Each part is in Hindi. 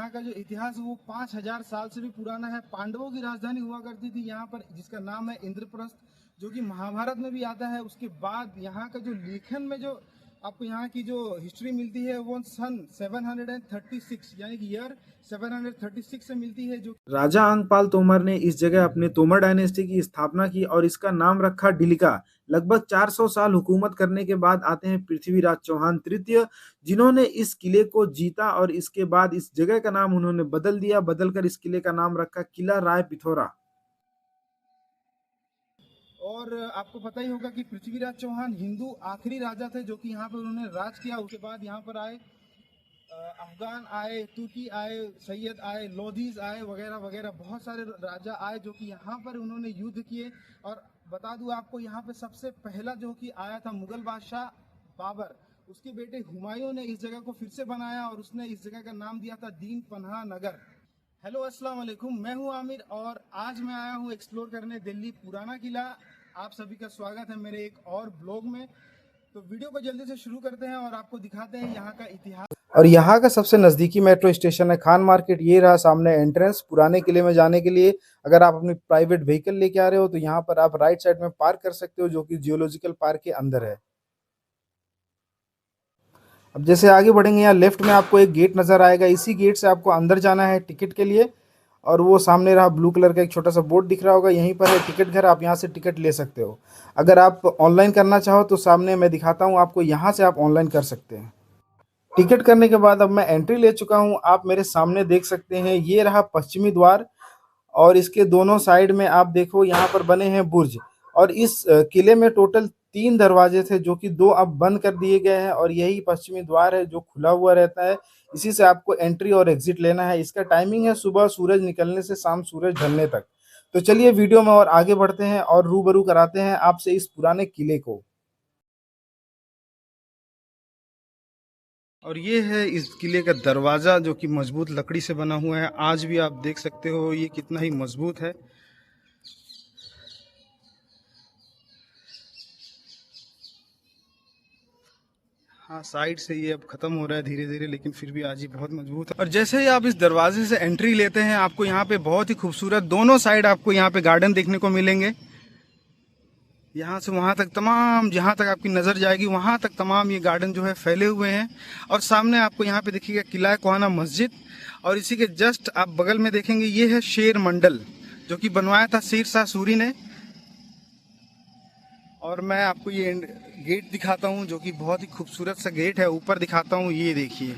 यहाँ का जो इतिहास है वो 5000 साल से भी पुराना है। पांडवों की राजधानी हुआ करती थी यहाँ पर, जिसका नाम है इंद्रप्रस्थ, जो कि महाभारत में भी आता है। उसके बाद यहाँ का जो लेखन में जो आपको यहाँ की जो हिस्ट्री मिलती है वो सन 736 यानी कि ईयर 736 से मिलती है। जो राजा अंगपाल तोमर ने इस जगह अपने तोमर डायनेस्टी की स्थापना की और इसका नाम रखा डिलिका। लगभग 400 साल हुकूमत करने के बाद आते हैं पृथ्वीराज चौहान तृतीय, जिन्होंने इस किले को जीता और इसके बाद इस जगह का नाम उन्होंने बदल दिया। बदलकर इस किले का नाम रखा किला राय पिथौरा। और आपको पता ही होगा कि पृथ्वीराज चौहान हिंदू आखिरी राजा थे जो कि यहाँ पर उन्होंने राज किया। उसके बाद यहाँ पर आए अफगान आए, तुर्की आए, सैयद आए, लोधीज आए, वगैरह वगैरह बहुत सारे राजा आए जो कि यहाँ पर उन्होंने युद्ध किए। और बता दूं आपको, यहाँ पे सबसे पहला जो कि आया था मुगल बादशाह बाबर, उसके बेटे हुमायूं ने इस जगह को फिर से बनाया और उसने इस जगह का नाम दिया था दीन पनाह नगर। हेलो अस्सलाम वालेकुम, मैं हूं आमिर और आज मैं आया हूं एक्सप्लोर करने दिल्ली पुराना किला। आप सभी का स्वागत है मेरे एक और ब्लॉग में। तो वीडियो को जल्दी से शुरू करते हैं और आपको दिखाते हैं यहाँ का इतिहास। और यहाँ का सबसे नज़दीकी मेट्रो स्टेशन है खान मार्केट। ये रहा सामने एंट्रेंस पुराने किले में जाने के लिए। अगर आप अपनी प्राइवेट व्हीकल लेके आ रहे हो तो यहाँ पर आप राइट साइड में पार्क कर सकते हो, जो कि जियोलॉजिकल पार्क के अंदर है। अब जैसे आगे बढ़ेंगे, यहाँ लेफ्ट में आपको एक गेट नज़र आएगा। इसी गेट से आपको अंदर जाना है टिकट के लिए। और वो सामने रहा ब्लू कलर का एक छोटा सा बोर्ड दिख रहा होगा, यहीं पर है टिकट घर। आप यहाँ से टिकट ले सकते हो। अगर आप ऑनलाइन करना चाहो तो सामने मैं दिखाता हूँ आपको, यहाँ से आप ऑनलाइन कर सकते हैं। टिकट करने के बाद अब मैं एंट्री ले चुका हूँ। आप मेरे सामने देख सकते हैं, ये रहा पश्चिमी द्वार और इसके दोनों साइड में आप देखो यहाँ पर बने हैं बुर्ज। और इस किले में टोटल 3 दरवाजे थे जो कि 2 अब बंद कर दिए गए हैं और यही पश्चिमी द्वार है जो खुला हुआ रहता है। इसी से आपको एंट्री और एग्जिट लेना है। इसका टाइमिंग है सुबह सूरज निकलने से शाम सूरज ढलने तक। तो चलिए वीडियो में और आगे बढ़ते हैं और रूबरू कराते हैं आपसे इस पुराने किले को। और ये है इस किले का दरवाज़ा जो कि मजबूत लकड़ी से बना हुआ है। आज भी आप देख सकते हो ये कितना ही मजबूत है। हाँ, साइड से ये अब खत्म हो रहा है धीरे धीरे, लेकिन फिर भी आज ही बहुत मजबूत है। और जैसे ही आप इस दरवाजे से एंट्री लेते हैं, आपको यहाँ पे बहुत ही खूबसूरत दोनों साइड आपको यहाँ पे गार्डन देखने को मिलेंगे। यहाँ से वहाँ तक तमाम, जहाँ तक आपकी नज़र जाएगी वहाँ तक तमाम ये गार्डन जो है फैले हुए हैं। और सामने आपको यहाँ पे देखिएगा किला कोहाना मस्जिद। और इसी के जस्ट आप बगल में देखेंगे ये है शेर मंडल, जो कि बनवाया था शेर शाह सूरी ने। और मैं आपको ये गेट दिखाता हूँ जो कि बहुत ही खूबसूरत सा गेट है। ऊपर दिखाता हूँ, ये देखिए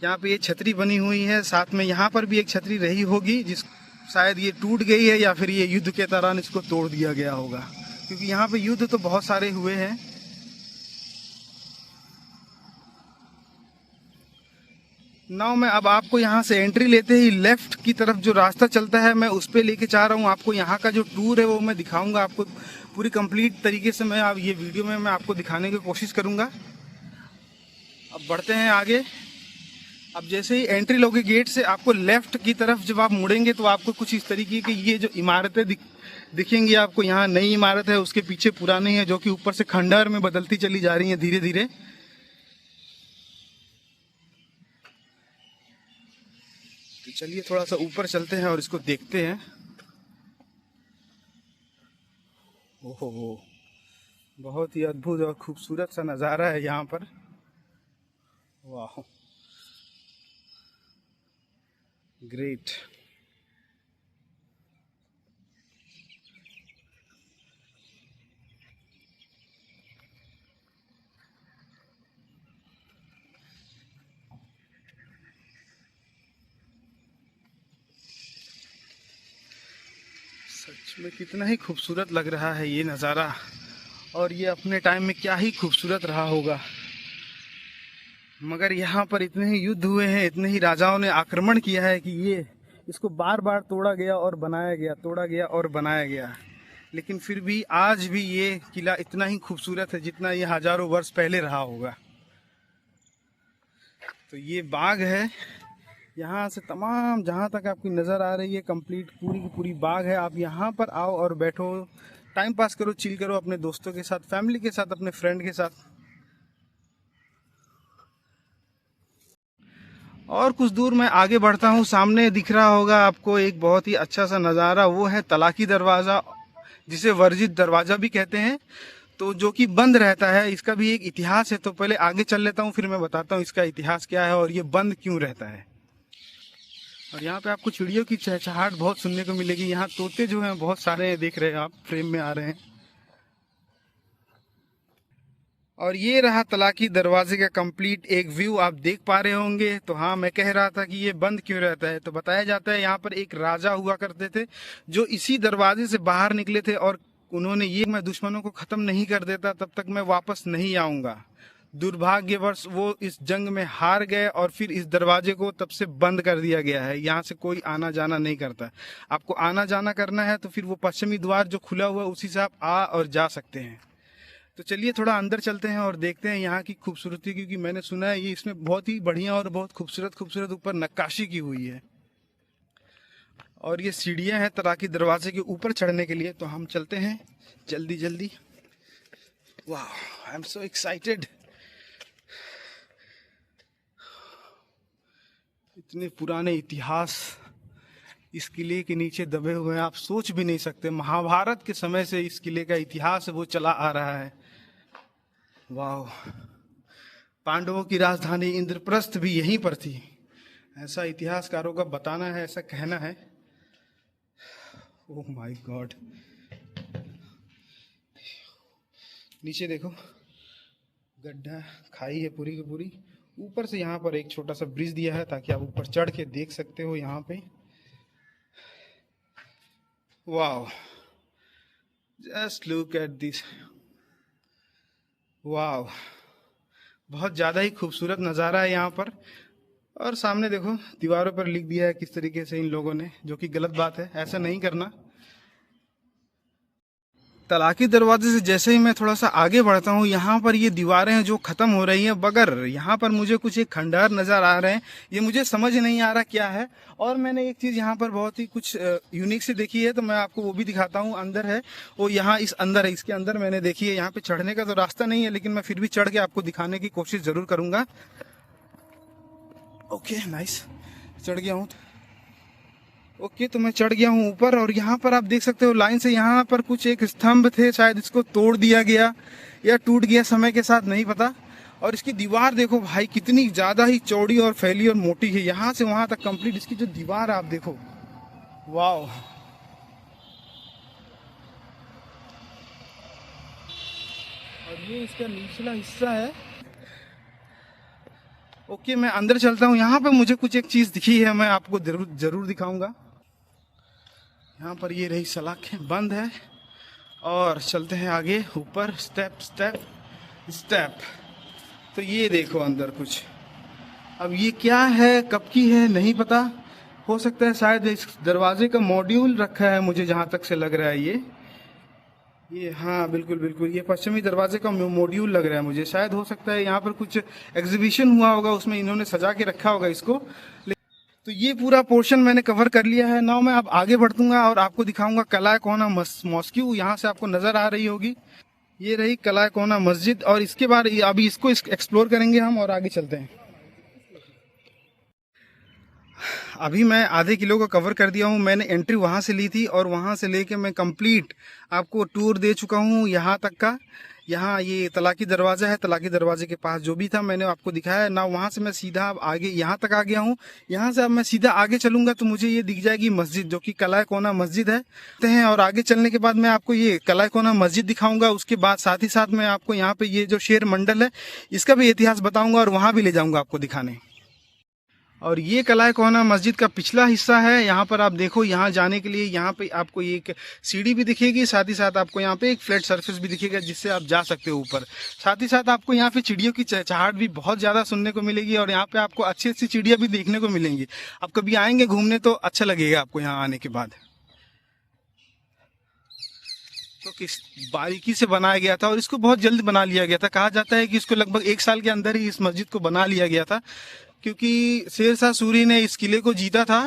यहाँ पे ये छतरी बनी हुई है। साथ में यहाँ पर भी एक छतरी रही होगी जिस शायद ये टूट गई है या फिर ये युद्ध के दौरान इसको तोड़ दिया गया होगा, क्योंकि यहाँ पे युद्ध तो बहुत सारे हुए हैं। नाउ मैं अब आपको यहाँ से एंट्री लेते ही लेफ्ट की तरफ जो रास्ता चलता है मैं उस पर लेके चाह रहा हूँ आपको। यहाँ का जो टूर है वो मैं दिखाऊंगा आपको पूरी कंप्लीट तरीके से। मैं अब ये वीडियो में मैं आपको दिखाने की कोशिश करूँगा। अब बढ़ते हैं आगे। अब जैसे ही एंट्री लोगे गेट से, आपको लेफ्ट की तरफ जब आप मुड़ेंगे तो आपको कुछ इस तरीके की ये जो इमारतें दिखेंगी आपको। यहाँ नई इमारत है, उसके पीछे पुरानी है जो कि ऊपर से खंडहर में बदलती चली जा रही है धीरे धीरे। तो चलिए थोड़ा सा ऊपर चलते हैं और इसको देखते हैं। ओहो, बहुत ही अद्भुत और खूबसूरत सा नज़ारा है यहाँ पर। वाह, ग्रेट। सच में कितना ही खूबसूरत लग रहा है ये नज़ारा। और ये अपने टाइम में क्या ही खूबसूरत रहा होगा। मगर यहाँ पर इतने ही युद्ध हुए हैं, इतने ही राजाओं ने आक्रमण किया है कि ये इसको बार बार तोड़ा गया और बनाया गया, तोड़ा गया और बनाया गया। लेकिन फिर भी आज भी ये किला इतना ही खूबसूरत है जितना ये हजारों वर्ष पहले रहा होगा। तो ये बाग है, यहाँ से तमाम जहाँ तक आपकी नज़र आ रही है कंप्लीट पूरी की पूरी बाग है। आप यहाँ पर आओ और बैठो, टाइम पास करो, चिल करो अपने दोस्तों के साथ, फैमिली के साथ, अपने फ्रेंड के साथ। और कुछ दूर मैं आगे बढ़ता हूँ, सामने दिख रहा होगा आपको एक बहुत ही अच्छा सा नज़ारा, वो है तलाकी दरवाज़ा, जिसे वर्जित दरवाज़ा भी कहते हैं, तो जो कि बंद रहता है। इसका भी एक इतिहास है, तो पहले आगे चल लेता हूँ, फिर मैं बताता हूँ इसका इतिहास क्या है और ये बंद क्यों रहता है। और यहाँ पे आपको चिड़ियों की चहचहाहट बहुत सुनने को मिलेगी। यहाँ तोते जो हैं बहुत सारे देख रहे हैं आप, फ्रेम में आ रहे हैं। और ये रहा तलाकी दरवाजे का कंप्लीट एक व्यू, आप देख पा रहे होंगे। तो हाँ, मैं कह रहा था कि ये बंद क्यों रहता है, तो बताया जाता है यहाँ पर एक राजा हुआ करते थे जो इसी दरवाजे से बाहर निकले थे और उन्होंने ये, मैं दुश्मनों को खत्म नहीं कर देता तब तक मैं वापस नहीं आऊंगा। दुर्भाग्यवश वो इस जंग में हार गए और फिर इस दरवाजे को तब से बंद कर दिया गया है। यहाँ से कोई आना जाना नहीं करता। आपको आना जाना करना है तो फिर वो पश्चिमी द्वार जो खुला हुआ है उसी से आप आ और जा सकते हैं। तो चलिए थोड़ा अंदर चलते हैं और देखते हैं यहाँ की खूबसूरती, क्योंकि मैंने सुना है ये इसमें बहुत ही बढ़िया और बहुत खूबसूरत खूबसूरत ऊपर नक्काशी की हुई है। और ये सीढ़ियाँ हैं तलाकी दरवाजे के ऊपर चढ़ने के लिए, तो हम चलते हैं जल्दी जल्दी। वाह, आई एम सो एक्साइटेड। इतने पुराने इतिहास इस किले के नीचे दबे हुए हैं, आप सोच भी नहीं सकते। महाभारत के समय से इस किले का इतिहास वो चला आ रहा है। वाह, पांडवों की राजधानी इंद्रप्रस्थ भी यहीं पर थी, ऐसा इतिहासकारों का बताना है, ऐसा कहना है। ओह माय गॉड, नीचे देखो, गड्ढा, खाई है पूरी की पूरी। ऊपर से यहाँ पर एक छोटा सा ब्रिज दिया है ताकि आप ऊपर चढ़ के देख सकते हो यहाँ पे। Wow, just look at this. Wow, बहुत ज़्यादा ही खूबसूरत नज़ारा है यहाँ पर। और सामने देखो, दीवारों पर लिख दिया है किस तरीके से इन लोगों ने, जो कि गलत बात है, ऐसा नहीं करना। तलाकी दरवाजे से जैसे ही मैं थोड़ा सा आगे बढ़ता हूँ, यहाँ पर ये दीवारें हैं जो ख़त्म हो रही हैं, मगर यहाँ पर मुझे कुछ एक खंडहर नज़र आ रहे हैं। ये मुझे समझ नहीं आ रहा क्या है। और मैंने एक चीज़ यहाँ पर बहुत ही कुछ यूनिक से देखी है, तो मैं आपको वो भी दिखाता हूँ। अंदर है वो, यहाँ इस अंदर है, इसके अंदर मैंने देखी है। यहाँ पे चढ़ने का तो रास्ता नहीं है, लेकिन मैं फिर भी चढ़ के आपको दिखाने की कोशिश ज़रूर करूँगा। ओके, नाइस, चढ़ गया हूँ। ओके, तो मैं चढ़ गया हूँ ऊपर। और यहाँ पर आप देख सकते हो लाइन से, यहाँ पर कुछ एक स्तंभ थे, शायद इसको तोड़ दिया गया या टूट गया समय के साथ, नहीं पता। और इसकी दीवार देखो भाई, कितनी ज़्यादा ही चौड़ी और फैली और मोटी है, यहाँ से वहाँ तक कंप्लीट इसकी जो दीवार आप देखो। वाओ, और ये इसका निचला हिस्सा है। ओके, मैं अंदर चलता हूँ। यहाँ पर मुझे कुछ एक चीज़ दिखी है, मैं आपको जरूर दिखाऊंगा। यहाँ पर ये रही सलाखें, बंद है। और चलते हैं आगे ऊपर, स्टेप स्टेप स्टेप। तो ये देखो अंदर कुछ, अब ये क्या है, कब की है नहीं पता। हो सकता है शायद इस दरवाजे का मॉड्यूल रखा है, मुझे जहाँ तक से लग रहा है ये हाँ, बिल्कुल बिल्कुल, ये पश्चिमी दरवाजे का मॉड्यूल लग रहा है मुझे। शायद हो सकता है यहाँ पर कुछ एग्जीबिशन हुआ होगा, उसमें इन्होंने सजा के रखा होगा इसको। तो ये पूरा पोर्शन मैंने कवर कर लिया है। नाउ मैं अब आगे बढ़ूंगा और आपको दिखाऊंगा कलाय कोना मॉस्क्यू। यहाँ से आपको नजर आ रही होगी, ये रही कलाय कोना मस्जिद। और इसके बाद अभी इसको एक्सप्लोर करेंगे हम और आगे चलते हैं। अभी मैं आधे किलो का कवर कर दिया हूँ। मैंने एंट्री वहाँ से ली थी और वहाँ से लेके मैं कंप्लीट आपको टूर दे चुका हूँ यहाँ तक का। यहाँ ये तलाकी दरवाज़ा है, तलाकी दरवाजे के पास जो भी था मैंने आपको दिखाया है ना। वहाँ से मैं सीधा अब आगे यहाँ तक आ गया हूँ। यहाँ से अब मैं सीधा आगे चलूँगा तो मुझे ये दिख जाएगी मस्जिद, जो कि कलाय कोना मस्जिद है। और आगे चलने के बाद मैं आपको ये कलाय कोना मस्जिद दिखाऊंगा। उसके बाद साथ ही साथ मैं आपको यहाँ पे ये जो शेर मंडल है इसका भी इतिहास बताऊँगा और वहाँ भी ले जाऊँगा आपको दिखाने। और ये कलाय कोना मस्जिद का पिछला हिस्सा है। यहाँ पर आप देखो, यहाँ जाने के लिए यहाँ पे आपको एक सीढ़ी भी दिखेगी, साथ ही साथ आपको यहाँ पे एक फ्लैट सरफेस भी दिखेगा जिससे आप जा सकते हो ऊपर। साथ ही साथ आपको यहाँ पे चिड़ियों की चहचहाहट भी बहुत ज़्यादा सुनने को मिलेगी और यहाँ पे आपको अच्छी अच्छी चिड़ियाँ भी देखने को मिलेंगी। आप कभी आएंगे घूमने तो अच्छा लगेगा आपको यहाँ आने के बाद। तो किस बारीकी से बनाया गया था और इसको बहुत जल्द बना लिया गया था। कहा जाता है कि इसको लगभग 1 साल के अंदर ही इस मस्जिद को बना लिया गया था, क्योंकि शेर शाह सूरी ने इस किले को जीता था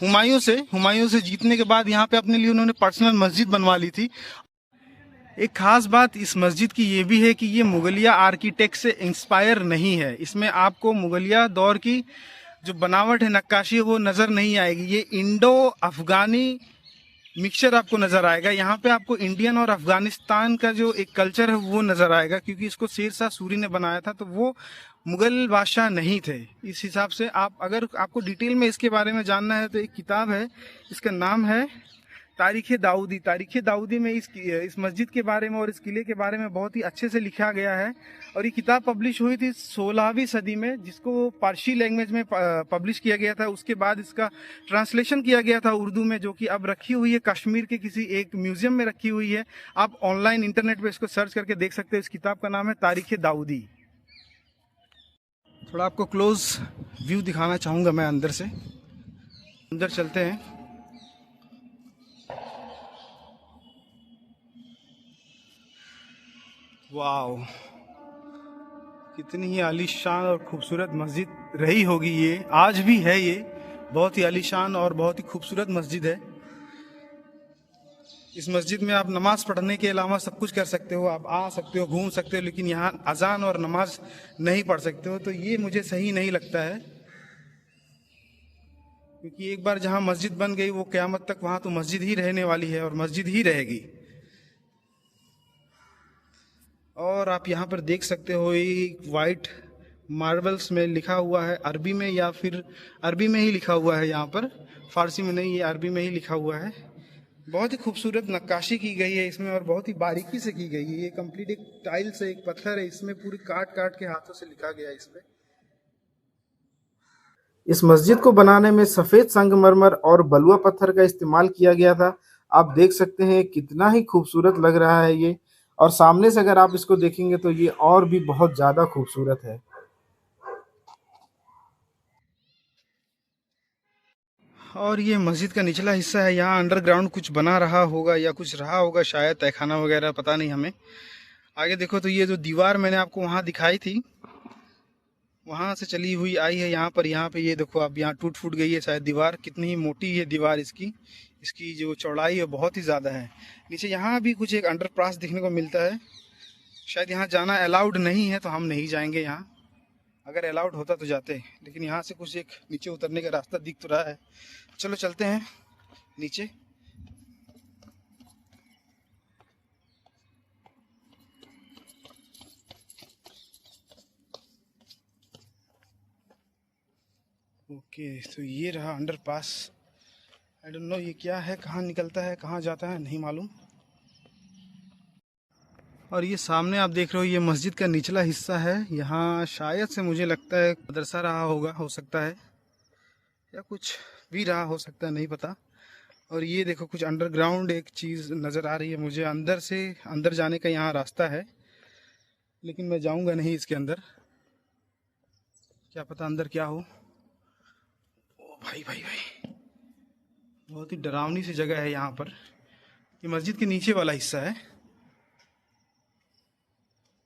हुमायूं से जीतने के बाद यहाँ पे अपने लिए उन्होंने पर्सनल मस्जिद बनवा ली थी। एक खास बात इस मस्जिद की ये भी है कि ये मुगलिया आर्किटेक्ट से इंस्पायर नहीं है। इसमें आपको मुगलिया दौर की जो बनावट है, नक्काशी है, वो नज़र नहीं आएगी। ये इंडो अफगानी मिक्सचर आपको नज़र आएगा। यहाँ पे आपको इंडियन और अफगानिस्तान का जो एक कल्चर है वो नज़र आएगा, क्योंकि इसको शेर शाह सूरी ने बनाया था, तो वो मुगल बादशाह नहीं थे। इस हिसाब से आप अगर आपको डिटेल में इसके बारे में जानना है तो एक किताब है, इसका नाम है तारीख़ दाऊदी। तारीख़ दाऊदी में इस मस्जिद के बारे में और इस किले के बारे में बहुत ही अच्छे से लिखा गया है। और ये किताब पब्लिश हुई थी 16वीं सदी में, जिसको पारसी लैंग्वेज में पब्लिश किया गया था। उसके बाद इसका ट्रांसलेशन किया गया था उर्दू में, जो कि अब रखी हुई है कश्मीर के किसी एक म्यूजियम में रखी हुई है। आप ऑनलाइन इंटरनेट पे इसको सर्च करके देख सकते हो। इस किताब का नाम है तारीख़ दाऊदी। थोड़ा आपको क्लोज व्यू दिखाना चाहूँगा मैं अंदर से। अंदर चलते हैं। वाओ, कितनी ही आलीशान और खूबसूरत मस्जिद रही होगी ये, आज भी है। ये बहुत ही आलीशान और बहुत ही खूबसूरत मस्जिद है। इस मस्जिद में आप नमाज पढ़ने के अलावा सब कुछ कर सकते हो। आप आ सकते हो, घूम सकते हो, लेकिन यहाँ अजान और नमाज नहीं पढ़ सकते हो। तो ये मुझे सही नहीं लगता है, क्योंकि एक बार जहाँ मस्जिद बन गई वो क़यामत तक वहाँ तो मस्जिद ही रहने वाली है और मस्जिद ही रहेगी। और आप यहाँ पर देख सकते हो एक वाइट मार्बल्स में लिखा हुआ है, अरबी में, या फिर अरबी में ही लिखा हुआ है यहाँ पर, फारसी में नहीं, ये अरबी में ही लिखा हुआ है। बहुत ही खूबसूरत नक्काशी की गई है इसमें और बहुत ही बारीकी से की गई है। ये कंप्लीट एक टाइल से, एक पत्थर है, इसमें पूरी काट काट के हाथों से लिखा गया है इसमें। इस मस्जिद को बनाने में सफ़ेद संगमरमर और बलुआ पत्थर का इस्तेमाल किया गया था। आप देख सकते हैं कितना ही खूबसूरत लग रहा है ये, और सामने से अगर आप इसको देखेंगे तो ये और भी बहुत ज़्यादा खूबसूरत है। और ये मस्जिद का निचला हिस्सा है। यहाँ अंडरग्राउंड कुछ बना रहा होगा या कुछ रहा होगा शायद, तहखाना वगैरह, पता नहीं हमें। आगे देखो तो ये जो दीवार मैंने आपको वहाँ दिखाई थी, वहाँ से चली हुई आई है यहाँ पर। यहाँ पे ये देखो अब यहाँ टूट फूट गई है शायद दीवार। कितनी ही मोटी है दीवार इसकी जो चौड़ाई है बहुत ही ज़्यादा है। नीचे यहाँ भी कुछ एक अंडरपास देखने को मिलता है। शायद यहाँ जाना अलाउड नहीं है, तो हम नहीं जाएंगे यहाँ। अगर अलाउड होता तो जाते, लेकिन यहाँ से कुछ एक नीचे उतरने का रास्ता दिख तो रहा है। चलो चलते हैं नीचे। ओके, तो ये रहा अंडरपास। आई डोंट नो ये क्या है, कहाँ निकलता है, कहाँ जाता है, नहीं मालूम। और ये सामने आप देख रहे हो ये मस्जिद का निचला हिस्सा है। यहाँ शायद से मुझे लगता है मदरसा रहा होगा, हो सकता है, या कुछ भी रहा हो सकता है, नहीं पता। और ये देखो कुछ अंडरग्राउंड एक चीज़ नज़र आ रही है मुझे। अंदर जाने का यहाँ रास्ता है, लेकिन मैं जाऊँगा नहीं इसके अंदर, क्या पता अंदर क्या हो। ओ भाई भाई भाई, बहुत ही डरावनी सी जगह है यहाँ पर। ये मस्जिद के नीचे वाला हिस्सा है,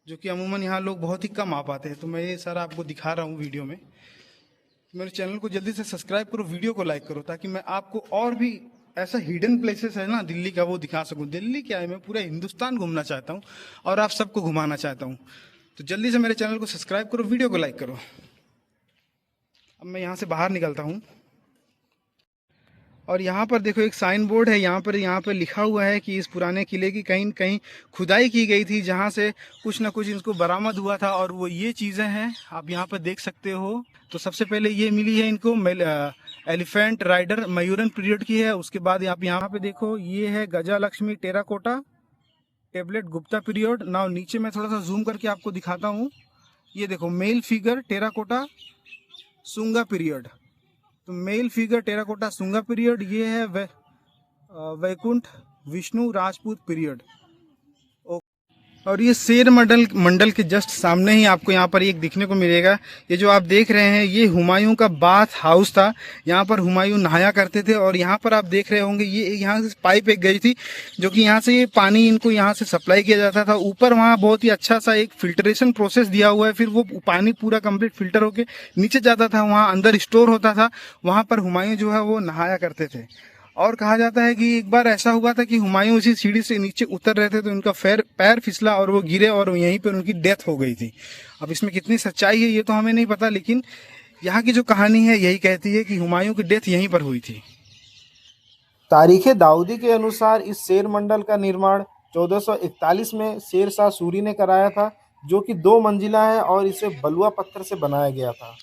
जो कि अमूमन यहाँ लोग बहुत ही कम आ पाते हैं। तो मैं ये सारा आपको दिखा रहा हूँ वीडियो में। मेरे चैनल को जल्दी से सब्सक्राइब करो, वीडियो को लाइक करो, ताकि मैं आपको और भी ऐसा हिडन प्लेसेस है ना दिल्ली का, वो दिखा सकूँ। दिल्ली क्या है, मैं पूरा हिंदुस्तान घूमना चाहता हूँ और आप सबको घुमाना चाहता हूँ। तो जल्दी से मेरे चैनल को सब्सक्राइब करो, वीडियो को लाइक करो। अब मैं यहाँ से बाहर निकलता हूँ। और यहाँ पर देखो एक साइन बोर्ड है, यहाँ पर लिखा हुआ है कि इस पुराने किले की कहीं कहीं खुदाई की गई थी, जहाँ से कुछ ना कुछ इनको बरामद हुआ था। और वो ये चीज़ें हैं, आप यहाँ पर देख सकते हो। तो सबसे पहले ये मिली है इनको एलिफेंट राइडर, मयूरन पीरियड की है। उसके बाद आप यहाँ पे देखो ये है Gaja Lakshmi terracotta tablet Gupta period. Now नीचे मैं थोड़ा सा जूम करके आपको दिखाता हूँ। ये देखो male figure terracotta Sunga period. तो male figure terracotta Sunga period, ये है वैकुंठ विष्णु राजपूत पीरियड। और ये शेर मंडल के जस्ट सामने ही आपको यहाँ पर एक दिखने को मिलेगा। ये जो आप देख रहे हैं ये हुमायूं का बाथ हाउस था। यहाँ पर हुमायूं नहाया करते थे। और यहाँ पर आप देख रहे होंगे ये यहाँ से पाइप एक गई थी, जो कि यहाँ से ये पानी इनको यहाँ से सप्लाई किया जाता था। ऊपर वहाँ बहुत ही अच्छा सा एक फिल्ट्रेशन प्रोसेस दिया हुआ है, फिर वो पानी पूरा कंप्लीट फिल्टर होके नीचे जाता था, वहाँ अंदर स्टोर होता था। वहाँ पर हुमायूं जो है वो नहाया करते थे। और कहा जाता है कि एक बार ऐसा हुआ था कि हुमायूं उसी सीढ़ी से नीचे उतर रहे थे तो उनका पैर फिसला और वो गिरे और यहीं पर उनकी डेथ हो गई थी। अब इसमें कितनी सच्चाई है ये तो हमें नहीं पता, लेकिन यहाँ की जो कहानी है यही कहती है कि हुमायूं की डेथ यहीं पर हुई थी। तारीख दाऊदी के अनुसार इस शेर मंडल का निर्माण 1441 में शेर शाह सूरी ने कराया था, जो कि 2 मंजिला है और इसे बलुआ पत्थर से बनाया गया था।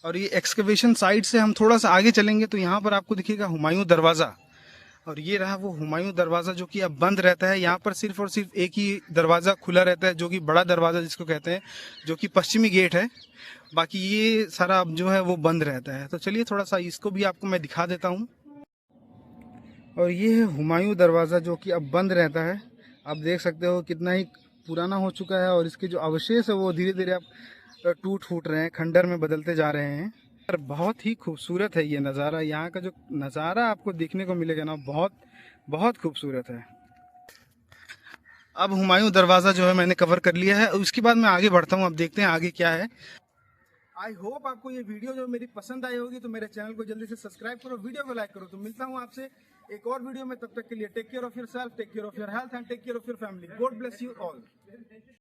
और ये एक्सकवेशन साइट से हम थोड़ा सा आगे चलेंगे तो यहाँ पर आपको दिखेगा हुमायूं दरवाज़ा, और ये रहा वो हुमायूं दरवाज़ा जो कि अब बंद रहता है। यहाँ पर सिर्फ और सिर्फ एक ही दरवाज़ा खुला रहता है, जो कि बड़ा दरवाज़ा जिसको कहते हैं, जो कि पश्चिमी गेट है। बाकी ये सारा अब जो है वो बंद रहता है। तो चलिए थोड़ा सा इसको भी आपको मैं दिखा देता हूँ। और ये है हुमायूं दरवाज़ा जो कि अब बंद रहता है। आप देख सकते हो कितना ही पुराना हो चुका है और इसके जो अवशेष है वो धीरे धीरे अब टूट फूट रहे हैं, खंडर में बदलते जा रहे हैं। पर बहुत ही खूबसूरत है ये नज़ारा। यहाँ का जो नज़ारा आपको देखने को मिलेगा ना, बहुत बहुत खूबसूरत है। अब हुमायूं दरवाज़ा जो है मैंने कवर कर लिया है, उसके बाद मैं आगे बढ़ता हूँ। अब देखते हैं आगे क्या है। आई होप आपको ये वीडियो जो मेरी पसंद आई होगी, तो मेरे चैनल को जल्दी से सब्सक्राइब करो, वीडियो को लाइक करो। तो मिलता हूँ आपसे एक और वीडियो में, तब तक के लिए take care of yourself, take care of your health and take care of your family. God bless you all.